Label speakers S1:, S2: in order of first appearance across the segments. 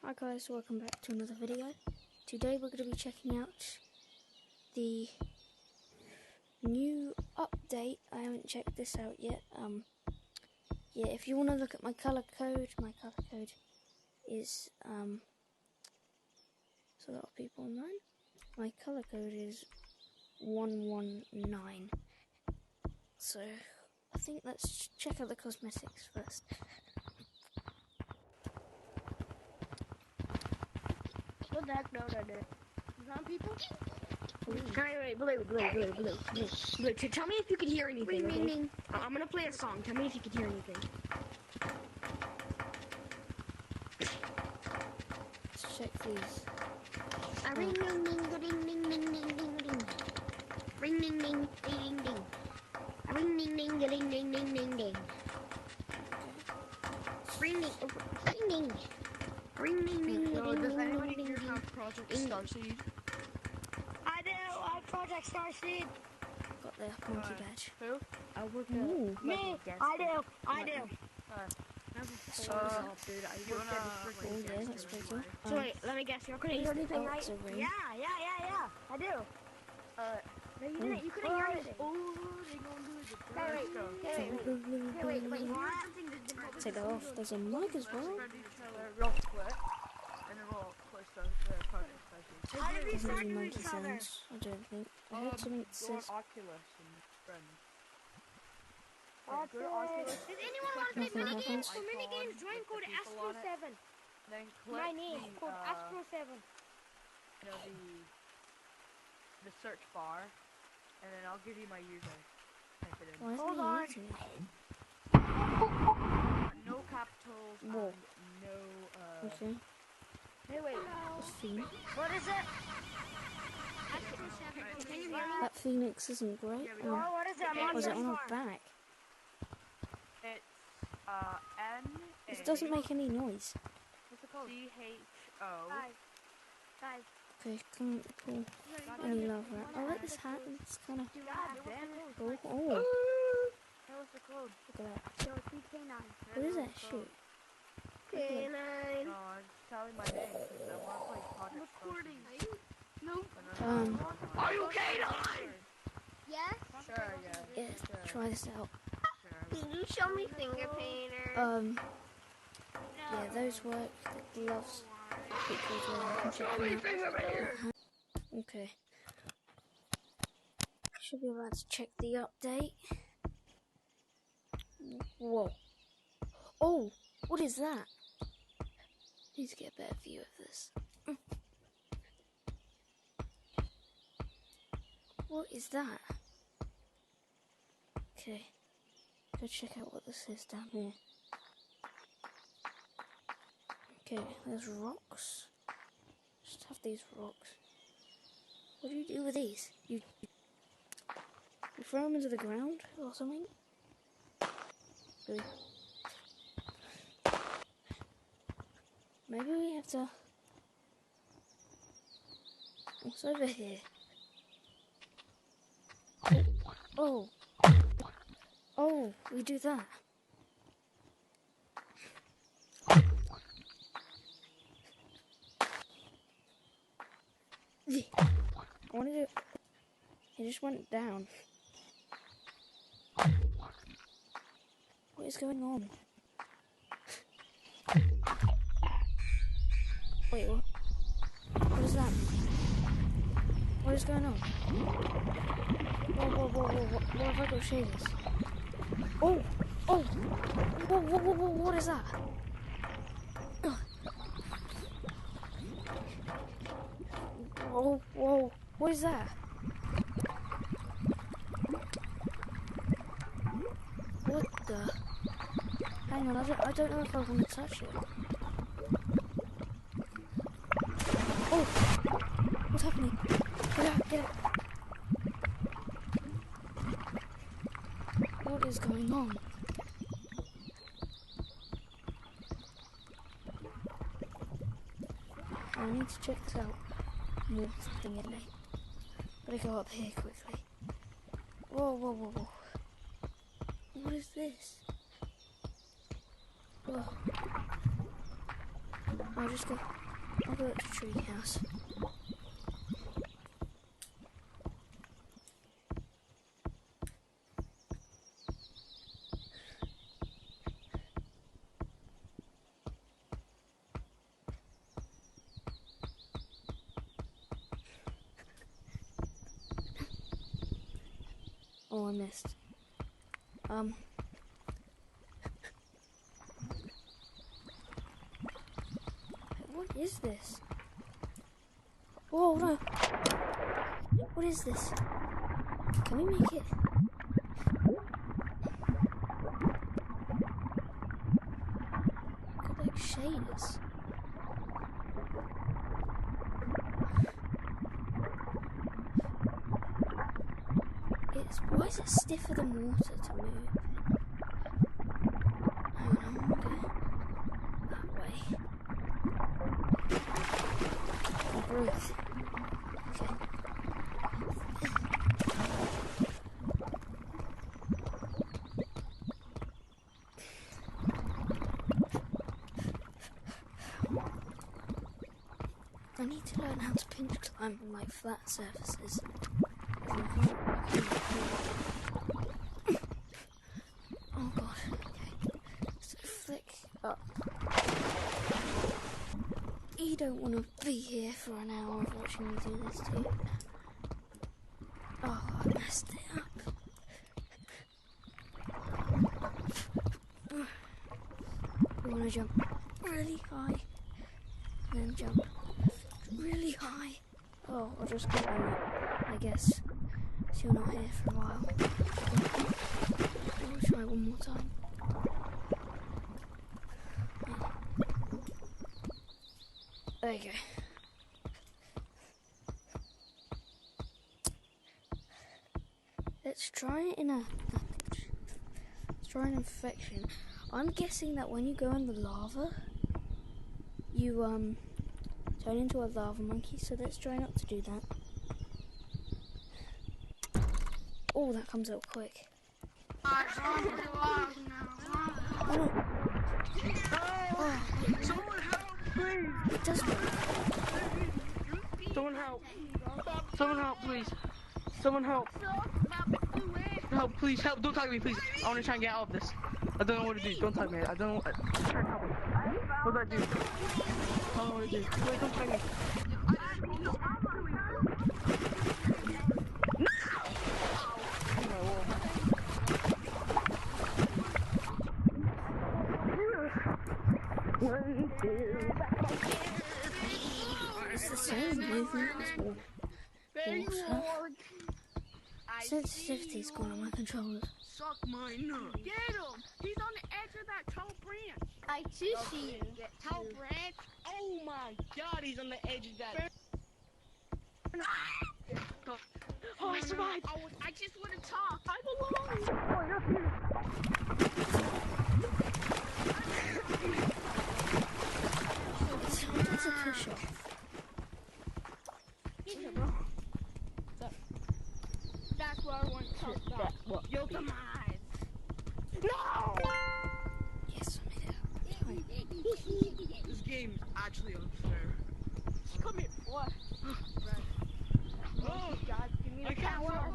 S1: Hi guys, welcome back to another video. Today we're going to be checking out the new update. I haven't checked this out yet. Yeah, if you want to look at my colour code is so a lot of people know. My colour code is 119. So I think let's check out the cosmetics first.
S2: What the heck? No. Found people?
S1: Wait, blue. Tell me if you can hear anything. Okay? I'm gonna play a song. Tell me if you can hear anything. Let's check these.
S2: Ring ding ding ding ding ding ding ding ding. Ring ding ding ding ding. Ring ding ding ding ding ding ding ding. Ring ding ding ding. Ring ding ding ding ding.
S3: Does anybody here have Project Starseed?
S2: I do. I have Project Starseed.
S1: Got the monkey badge.
S3: Who?
S1: I would
S2: Me. I do.
S3: Dude, I
S1: Oh yeah, that's pretty cool.
S2: So wait, let me guess. You couldn't hear anything, right?
S1: It's a ring.
S2: Yeah. I do. No, you didn't. You couldn't hear anything.
S3: Oh, they gonna do the
S2: Wait. What?
S1: Take that off. There's a mic as well.
S3: Real quick, and then we'll push the Project Starseed.
S2: How did we
S1: There's
S2: start
S1: any
S2: to
S1: monkey
S2: each other?
S1: sounds. I don't think. I heard something that
S3: Go on
S1: says.
S3: Oculus and friends.
S2: Does anyone want to play minigames? For minigames, join code Astro7.
S3: Then click
S2: My name, code
S3: the,
S2: Astro7.
S3: you know, the search bar, and then I'll give you my user. Type it in.
S1: Why
S2: Hold
S1: isn't
S2: on.
S1: it using it?
S3: No capitals
S1: Whoa.
S3: and no,
S1: Okay.
S2: Hey, wait.
S1: Phoenix.
S2: What is it? Astro7. Can you hear me?
S1: That Phoenix isn't great.
S3: Yeah, we
S2: Oh, what is it? I'm on
S1: Was it on
S2: your
S1: her
S2: farm.
S1: back?
S3: It's, N-A.
S1: It doesn't make any noise.
S3: What's it called? C-H-O.
S2: Guys.
S1: Okay, come pull any love right. I like this hat. It's kind of cool. Oh,
S3: Hey, what's the code?
S1: look at that.
S2: Yo, CK9.
S1: What is that shit?
S2: K9.
S3: No, I'm just telling my name because I want to play Project
S2: Recording.
S3: Starseed.
S2: Are you K9? Yes?
S3: Sure, yeah.
S1: Yeah, try this out.
S3: Sure.
S2: Can you show me finger painter?
S1: Yeah, those work. The gloves. Pictures where you can check them out. Okay. Should be allowed to check the update. Whoa. Oh, what is that? Need to get a better view of this. What is that? Okay. Go check out what this is down here. Okay, there's rocks. Just have these rocks. What do you do with these? You throw them into the ground or something? Really? Maybe we have to... What's over here? Oh, we do that. I wanted to... It just went down. What is going on? Wait, what? What is that? What is going on? Whoa. What have I got shaders? Oh! Whoa, what is that? Whoa, what is that? What the? Hang on, I don't know if I want to touch it. Oh! What's happening? Get out! What is going on? I need to check this out. More something in me. Gotta go up here quickly. Whoa. What is this? Oh. I'll just go. I'll go to the tree house. Oh, I missed. What is this? Whoa, no. What is this? Can we make it? Got like shaders. Why is it stiffer than water to move? Hang on, I'm gonna go that way. And breathe. Okay. I need to learn how to pinch climb on like flat surfaces. Oh god, okay. So flick up. You don't want to be here for an hour watching me do this too. Oh, I messed it up. You want to jump really high, and then jump really high. Oh, I'll just go on that, I guess. So you're not here for a while. We'll try one more time. There you go. Let's try it in let's try an infection. I'm guessing that when you go in the lava, you turn into a lava monkey. So let's try not to do that. Oh, that comes out quick. Oh, no. Oh,
S3: Someone help, please!
S1: it does work.
S3: Someone help! Someone help, please! Someone help! Help, please, help! Don't tag me, please! I want to try and get out of this. I don't know what to do. Don't tag me. I don't know what... What do I do? I don't know what to do. Wait, don't tag me.
S1: It's the same movement as water. Sensitivity's gone on my controllers.
S3: Suck my nut. Get him! He's on the edge of that tall branch.
S2: I too see you.
S3: That tall branch? Oh my god, he's on the edge of that. Oh, I survived! I just want to talk. I'm alone! Oh, you're here.
S1: It's a push-off.
S3: That's what I want to talk about. Your demise. No!
S1: Yes, I made it.
S3: This game is actually unfair. Come here. What? Oh, God. Give me the power.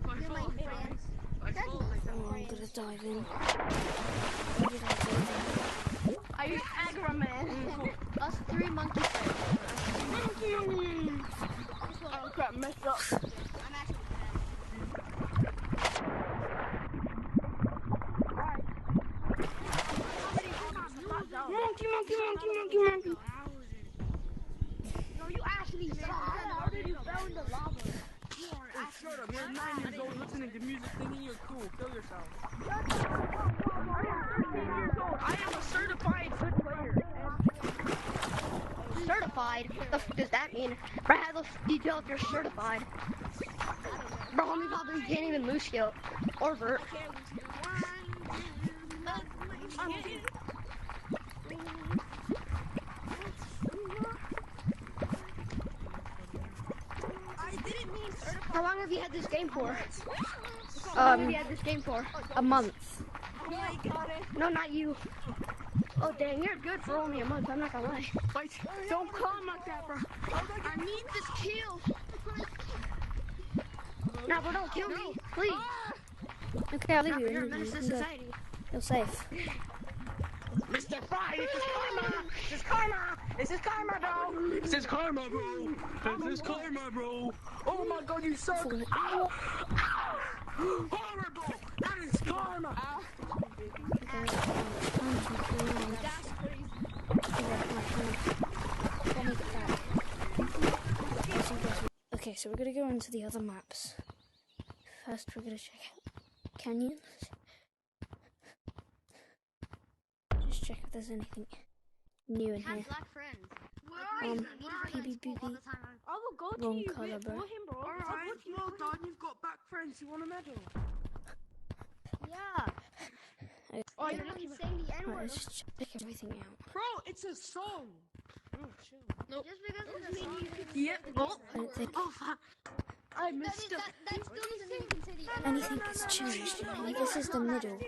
S3: My phone. My phone.
S1: Oh, I'm gonna dive in. Where did I dive in?
S2: Are you Agraman? Us three monkeys.
S3: Oh crap, messed up.
S2: I'm actually
S3: Monkey.
S2: No, you actually saw. How did you fell in the lava?
S3: Hey, shut up. You're 9 years old listening to music thinking you're cool. Kill yourself. I am 13 years old. I am a certified good player.
S2: Certified? What the f does that mean? Bro, how the f do you tell if you're certified? Bro, homie probably can't even loose skill. Or vert. How long have you had this game for? How long have you had this game for?
S1: A month.
S2: No, not you. Oh dang, you're good for only a month, I'm not gonna lie.
S3: Wait, don't call him like that, bro. I need this kill.
S2: Nah, bro, don't kill me, please.
S1: Okay, I'll leave
S2: Nah,
S1: you.
S2: you're a
S1: You
S2: menace to
S1: can go.
S2: society.
S1: You're safe.
S3: Mr. Fry, this is karma. This is karma. This is karma, bro. This is karma, bro. This is karma, bro. Oh my God, you suck.
S1: Falling.
S3: Ow. Ow. Horrible. That is karma.
S1: Okay,
S2: That's crazy.
S1: I'll make it back. Okay, so we're gonna go into the other maps. First, we're gonna check out canyons. Just check if there's anything new in here.
S2: Black friends.
S1: PBBB,
S2: I will go
S1: wrong colour, bro.
S3: Alright, well done. You've got back friends. You want a medal?
S2: Yeah.
S3: Oh,
S2: You're not even saying the N-word.
S1: Alright, let's check everything out.
S3: Bro, it's a song. Oh, chill.
S2: Nope. Just because it's a song.
S3: Yep. Oh,
S1: I don't think
S3: oh, fuck. I missed it.
S2: That still doesn't mean you can say the N-word.
S1: anything has changed. Like, this is the middle of like,
S2: No.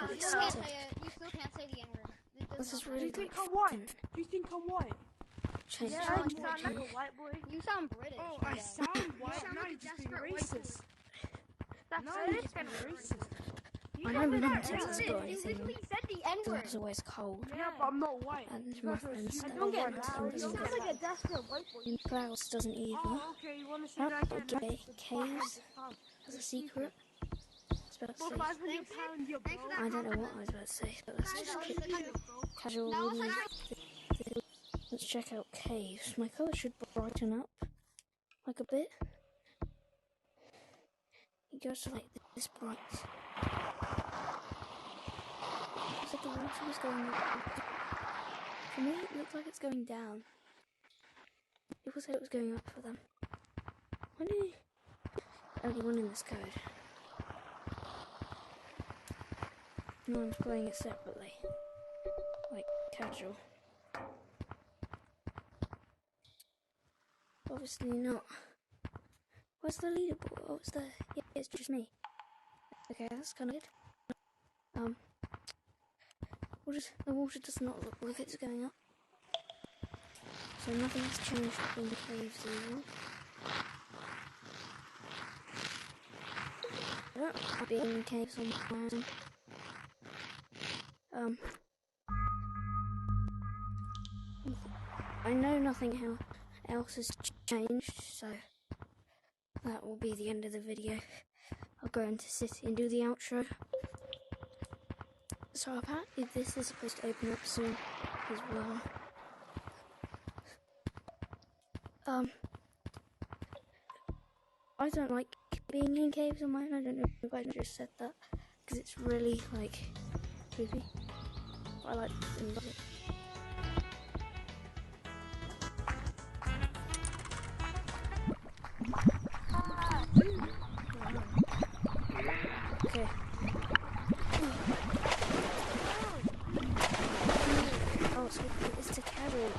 S1: the
S2: You still can't
S1: center.
S2: say it. You still can't say the N-word.
S1: This is
S3: Do
S1: really
S3: you think
S1: like
S3: I'm white? Do you think I'm white?
S1: changed.
S2: You sound like a white boy. You sound British.
S3: Oh, I sound white.
S2: sound
S3: Now
S2: like
S3: you're
S2: a
S3: just being
S2: desperate white
S3: racist.
S2: That's
S3: No, you're just being racist.
S1: I know we don't
S2: You
S1: got anything.
S2: literally said the
S1: It
S2: N-word.
S1: was always cold.
S3: Yeah, but I'm not white.
S1: And
S3: You
S1: my
S3: guys are
S1: friends
S3: assuming
S1: don't
S3: I'm
S1: get
S3: white.
S1: loud.
S3: Now
S1: You
S3: you
S1: sound
S3: get
S2: like a
S3: loud.
S2: desperate white boy.
S1: In Klaus doesn't either.
S3: Oh, okay. You want to see
S1: Oh,
S3: that again?
S1: okay, caves as a secret. I was about to
S3: For
S1: say,
S3: £500, you're broke.
S1: I don't know what I was about to say, but let's just keep casual reading. Let's check out caves. My colour should brighten up like a bit. It goes to like this bright. Looks like the water is going up. For me, it looks like it's going down. People said it was going up for them. Why do you... Only one in this code. No one's playing it separately. Like, casual. Obviously not. Where's the leaderboard? Oh, it's there. Yeah, it's just me. Okay, that's kind of good. The water does not look like it's going up. So nothing has changed in the caves either. I don't like being in caves on my own. I know nothing else has changed, so that will be the end of the video. I'll go into city and do the outro. So apparently this is supposed to open up soon as well. I don't like being in caves on my own. I don't know if I just said that because it's really like creepy. But I like things like it. Okay. Oh, so it's a casual.